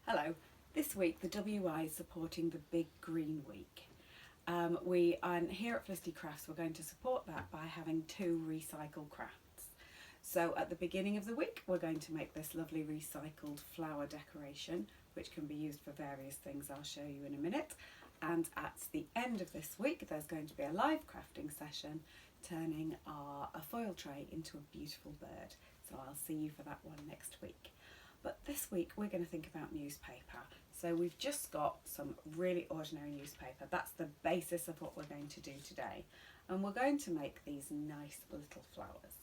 Hello. This week the WI is supporting the Big Green Week. Here at Felicity Crafts we're going to support that by having 2 recycled crafts. So at the beginning of the week we're going to make this lovely recycled flower decoration which can be used for various things I'll show you in a minute, and at the end of this week there's going to be a live crafting session turning a foil tray into a beautiful bird. So I'll see you for that one next week. But this week we're going to think about newspaper. So we've just got some really ordinary newspaper. That's the basis of what we're going to do today. And we're going to make these nice little flowers.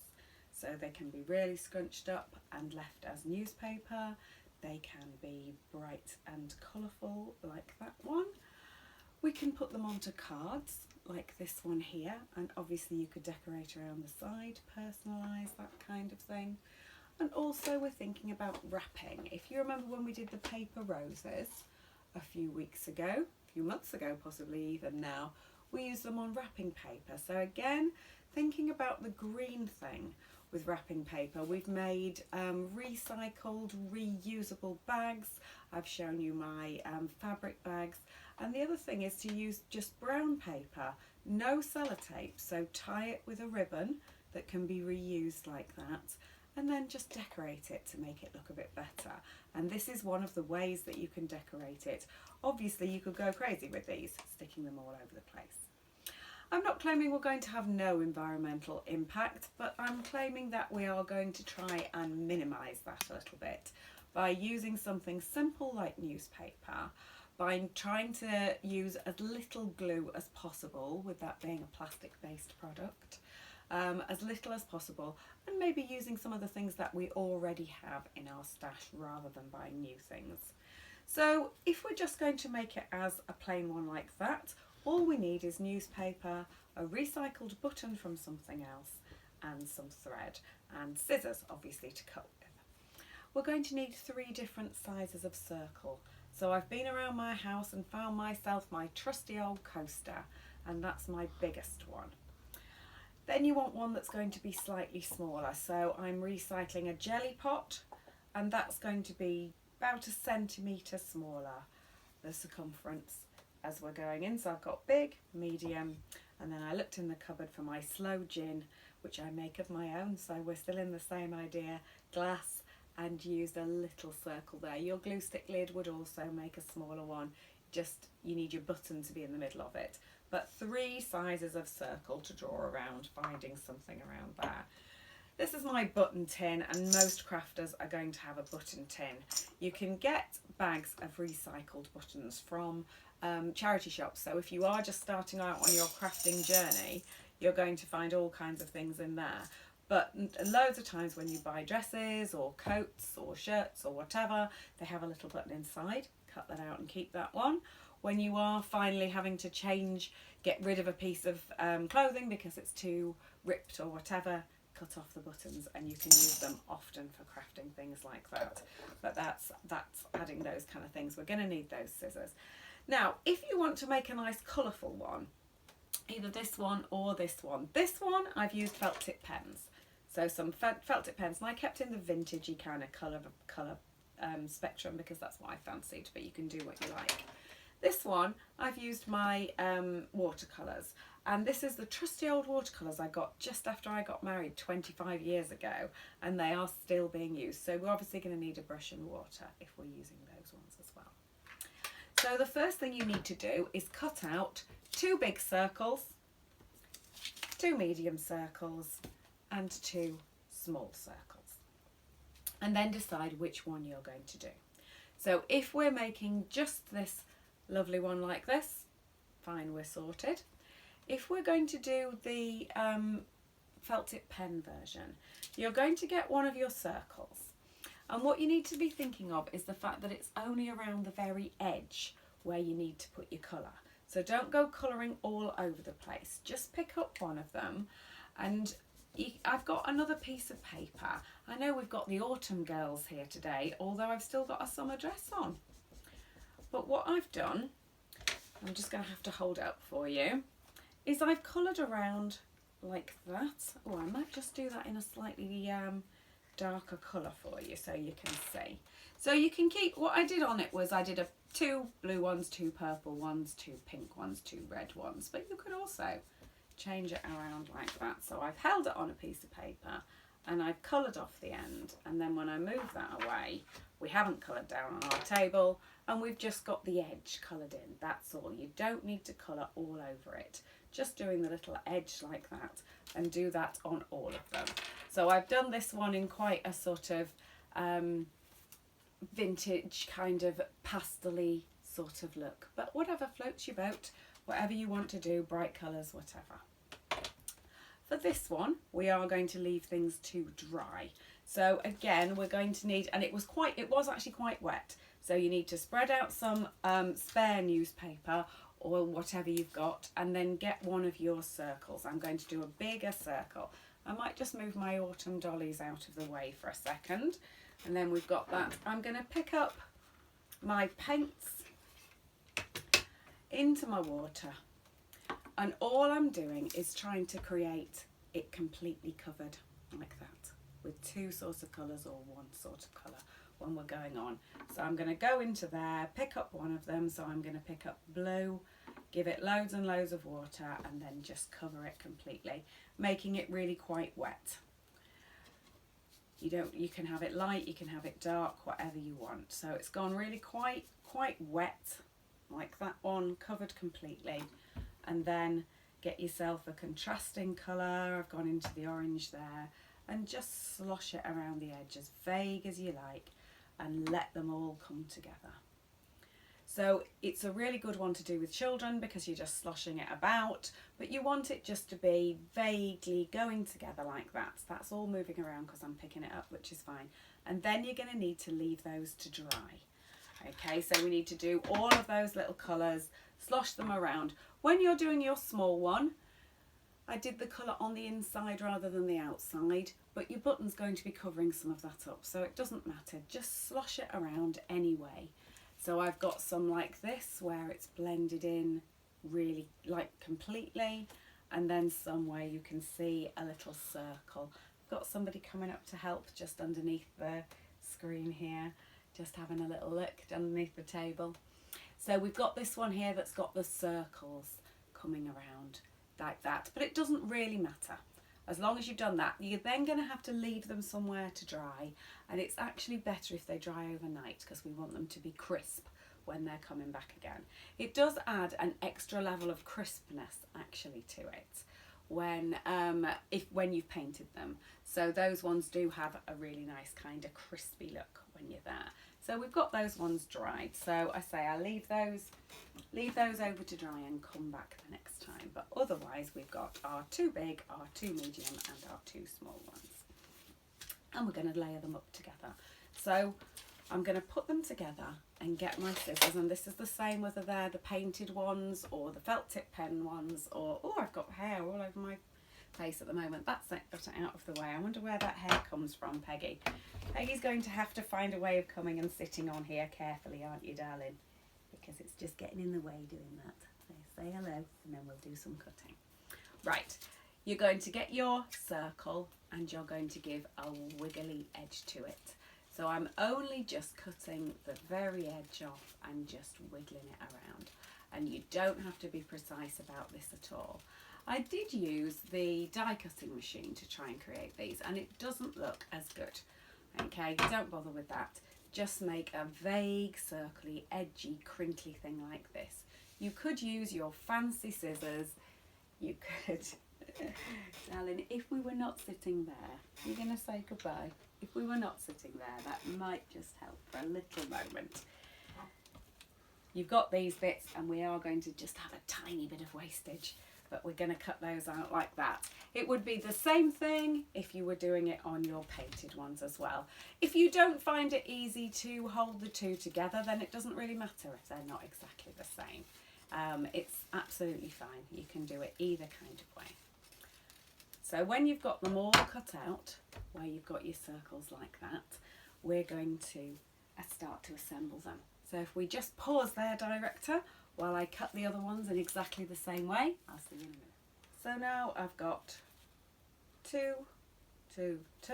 So they can be really scrunched up and left as newspaper. They can be bright and colourful like that one. We can put them onto cards like this one here, and obviously you could decorate around the side, personalise, that kind of thing. And also we're thinking about wrapping. If you remember when we did the paper roses a few weeks ago, a few months ago possibly even now, we used them on wrapping paper. So again, thinking about the green thing with wrapping paper, we've made recycled, reusable bags. I've shown you my fabric bags. And the other thing is to use just brown paper, no sellotape. So tie it with a ribbon that can be reused like that, and then just decorate it to make it look a bit better. And this is one of the ways that you can decorate it. Obviously you could go crazy with these, sticking them all over the place. I'm not claiming we're going to have no environmental impact, but I'm claiming that we are going to try and minimise that a little bit by using something simple like newspaper, by trying to use as little glue as possible, with that being a plastic based product. As little as possible, and maybe using some of the things that we already have in our stash rather than buying new things. So if we're just going to make it as a plain one like that, all we need is newspaper, a recycled button from something else, and some thread, and scissors obviously to cut with. We're going to need 3 different sizes of circle. So I've been around my house and found myself my trusty old coaster, and that's my biggest one. Then you want one that's going to be slightly smaller, so I'm recycling a jelly pot, and that's going to be about 1 centimetre smaller, the circumference, as we're going in. So I've got big, medium, and then I looked in the cupboard for my sloe gin, which I make of my own, so we're still in the same idea, glass, and used a little circle there. Your glue stick lid would also make a smaller one, just you need your button to be in the middle of it. But 3 sizes of circle to draw around, finding something around there. This is my button tin, and most crafters are going to have a button tin. You can get bags of recycled buttons from charity shops. So if you are just starting out on your crafting journey, you're going to find all kinds of things in there. But loads of times when you buy dresses or coats or shirts or whatever, they have a little button inside. Cut that out and keep that one. When you are finally having to get rid of a piece of clothing because it's too ripped or whatever, cut off the buttons, and you can use them often for crafting things like that. But that's adding those kind of things. We're going to need those scissors. Now, if you want to make a nice colourful one, either this one or this one. This one, I've used felt tip pens. So some felt tip pens, and I kept in the vintagey kind of colour spectrum because that's what I fancied, but you can do what you like. This one, I've used my watercolours, and this is the trusty old watercolours I got just after I got married 25 years ago, and they are still being used. So we're obviously going to need a brush and water if we're using those ones as well. So the first thing you need to do is cut out 2 big circles, 2 medium circles, and 2 small circles, and then decide which one you're going to do. So if we're making just this lovely one like this, fine, we're sorted. If we're going to do the felt tip pen version, you're going to get one of your circles, and what you need to be thinking of is the fact that it's only around the very edge where you need to put your colour. So don't go colouring all over the place, just pick up one of them. And I've got another piece of paper. I know we've got the autumn girls here today, although I've still got a summer dress on. But what I've done, I'm just going to have to hold it up for you, is I've coloured around like that. Oh, I might just do that in a slightly darker colour for you so you can see. So you can keep, what I did on it was I did 2 blue ones, 2 purple ones, 2 pink ones, 2 red ones, but you could also change it around like that. So I've held it on a piece of paper and I've coloured off the end, and then when I move that away, we haven't coloured down on our table and we've just got the edge coloured in. That's all. You don't need to colour all over it. Just doing the little edge like that, and do that on all of them. So I've done this one in quite a sort of vintage kind of pastel-y sort of look, but whatever floats your boat, whatever you want to do, bright colours, whatever. For this one, we are going to leave things to dry. So again, we're going to need, and it was actually quite wet, so you need to spread out some spare newspaper or whatever you've got, and then get one of your circles. I'm going to do a bigger circle. I might just move my autumn dollies out of the way for a second, and then we've got that. I'm going to pick up my paints into my water, and all I'm doing is trying to create it completely covered like that, with 2 sorts of colours or 1 sort of colour when we're going on. So I'm going to go into there, pick up one of them. So I'm going to pick up blue, give it loads and loads of water, and then just cover it completely, making it really quite wet. You can have it light, you can have it dark, whatever you want. So it's gone really quite wet, like that one, covered completely. And then get yourself a contrasting colour. I've gone into the orange there, and just slosh it around the edge as vague as you like, and let them all come together. So it's a really good one to do with children because you're just sloshing it about, but you want it just to be vaguely going together like that. That's all moving around because I'm picking it up, which is fine. And then you're going to need to leave those to dry. Okay, so we need to do all of those little colours, slosh them around. When you're doing your small one, I did the colour on the inside rather than the outside, but your button's going to be covering some of that up, so it doesn't matter. Just slosh it around anyway. So I've got some like this where it's blended in really like completely, and then some where you can see a little circle. I've got somebody coming up to help just underneath the screen here, just having a little look underneath the table. So we've got this one here that's got the circles coming around like that, but it doesn't really matter. As long as you've done that, you're then going to have to leave them somewhere to dry, and it's actually better if they dry overnight because we want them to be crisp when they're coming back again. It does add an extra level of crispness actually to it when you've painted them. So those ones do have a really nice kind of crispy look when you're there. So we've got those ones dried. So I say I'll leave those over to dry and come back the next time. But otherwise we've got our 2 big, our 2 medium and our 2 small ones. And we're going to layer them up together. So I'm going to put them together and get my scissors, and this is the same whether they're the painted ones or the felt tip pen ones, or, oh, I've got hair all over my face at the moment. That's it, got it out of the way. I wonder where that hair comes from, Peggy. Peggy's going to have to find a way of coming and sitting on here carefully, aren't you, darling? Because it's just getting in the way doing that. So say hello and then we'll do some cutting. Right, you're going to get your circle and you're going to give a wiggly edge to it. So I'm only just cutting the very edge off and just wiggling it around. And you don't have to be precise about this at all. I did use the die cutting machine to try and create these, and it doesn't look as good. Okay, don't bother with that. Just make a vague, circly, edgy, crinkly thing like this. You could use your fancy scissors. You could, darling, if we were not sitting there, you're going to say goodbye. If we were not sitting there, that might just help for a little moment. You've got these bits, and we are going to just have a tiny bit of wastage, but we're going to cut those out like that. It would be the same thing if you were doing it on your painted ones as well. If you don't find it easy to hold the 2 together, then it doesn't really matter if they're not exactly the same. It's absolutely fine. You can do it either kind of way. So when you've got them all cut out, where you've got your circles like that, we're going to start to assemble them. So if we just pause there, director, while I cut the other ones in exactly the same way. I'll see you in a minute. So now I've got 2, 2, 2,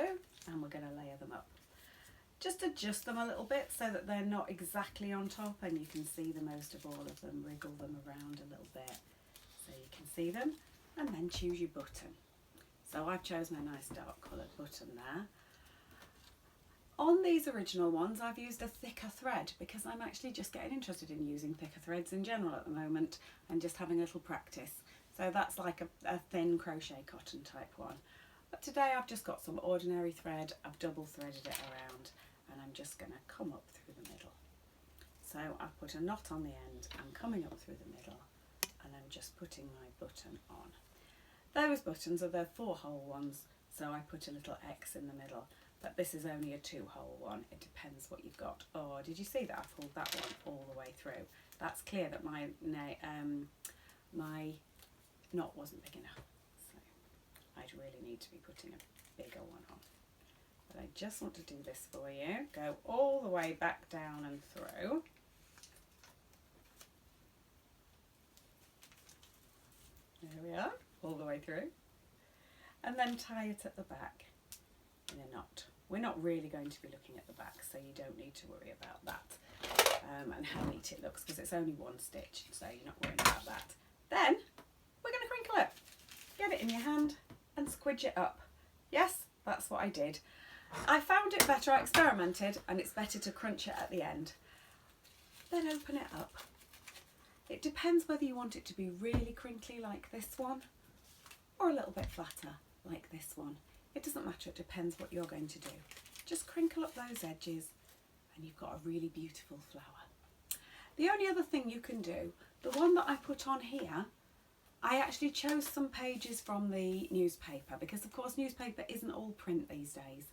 and we're going to layer them up. just adjust them a little bit so that they're not exactly on top, and you can see the most of all of them, wriggle them around a little bit so you can see them, and then choose your button. So I've chosen a nice dark coloured button there. On these original ones I've used a thicker thread because I'm actually just getting interested in using thicker threads in general at the moment and just having a little practice. So that's like a thin crochet cotton type one. But today I've just got some ordinary thread, I've double threaded it around, and I'm just going to come up through the middle. So I've put a knot on the end, I'm coming up through the middle, and I'm just putting my button on. Those buttons are the 4-hole ones, so I put a little X in the middle, but this is only a 2-hole one. It depends what you've got. Oh, did you see that? I've pulled that one all the way through. That's clear that my knot wasn't big enough, so I'd really need to be putting a bigger one on. But I just want to do this for you. Go all the way back down and through. There we are, all the way through. And then tie it at the back in a knot. We're not really going to be looking at the back, so you don't need to worry about that and how neat it looks, because it's only one stitch, so you're not worrying about that. Then we're going to crinkle it. Get it in your hand and squidge it up. Yes, that's what I did. I found it better, I experimented, and it's better to crunch it at the end. Then open it up. It depends whether you want it to be really crinkly like this one or a little bit flatter like this one. It doesn't matter, it depends what you're going to do. Just crinkle up those edges and you've got a really beautiful flower. The only other thing you can do, the one that I put on here, I actually chose some pages from the newspaper because of course newspaper isn't all print these days.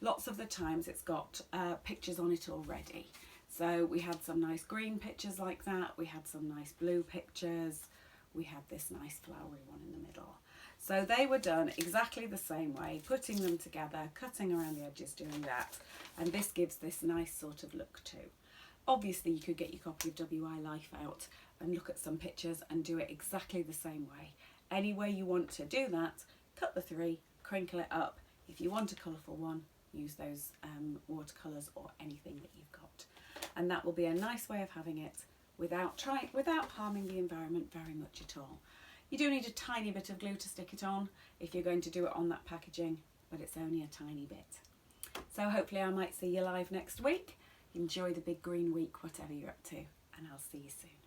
Lots of the times it's got pictures on it already. So we had some nice green pictures like that, we had some nice blue pictures, we had this nice flowery one in the middle. So they were done exactly the same way, putting them together, cutting around the edges, doing that, and this gives this nice sort of look too. Obviously you could get your copy of WI Life out and look at some pictures and do it exactly the same way. Any way you want to do that, cut the 3, crinkle it up. If you want a colourful one, use those watercolours or anything that you've got. And that will be a nice way of having it without harming the environment very much at all. You do need a tiny bit of glue to stick it on if you're going to do it on that packaging, but it's only a tiny bit. So hopefully I might see you live next week. Enjoy the big green week, whatever you're up to, and I'll see you soon.